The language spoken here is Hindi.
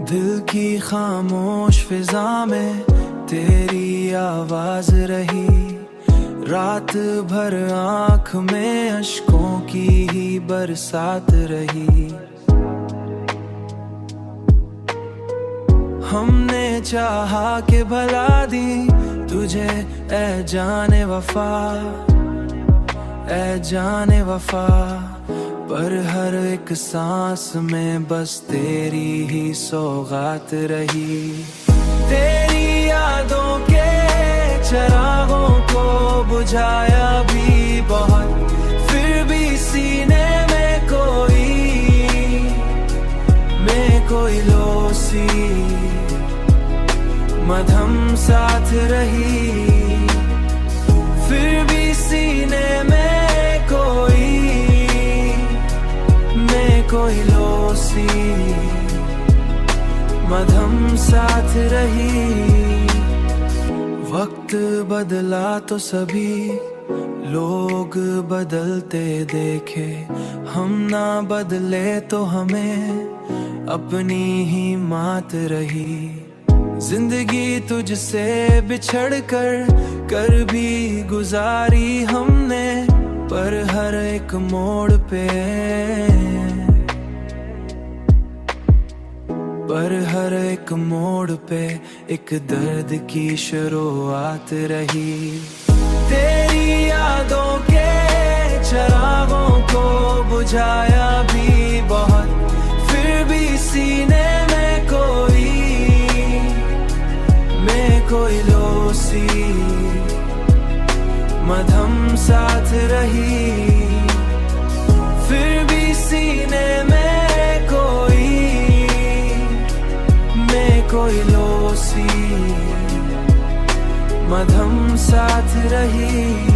दिल की खामोश फिजा में तेरी आवाज रही, रात भर आँख में अश्कों की ही बरसात रही। हमने चाहा के भला दी तुझे ए जाने वफा, ए जाने वफा, पर हर एक सांस में बस तेरी ही सौगात रही। तेरी यादों के चरागों को बुझाया भी बहुत, फिर भी सीने में कोई लोसी मधम साथ रही। फिर भी सीने में कोई लोसी मधम साथ रही। वक्त बदला तो सभी लोग बदलते देखे, हम ना बदले तो हमें अपनी ही मात रही। जिंदगी तुझसे बिछड़ कर भी गुजारी हमने, पर हर एक मोड़ पे एक दर्द की शुरुआत रही। तेरी यादों के चरागों को बुझाया भी बहुत, फिर भी सीने में कोई लोसी मधम साथ रही। फिर भी सीने में कोई लोसी मधम साथ रही।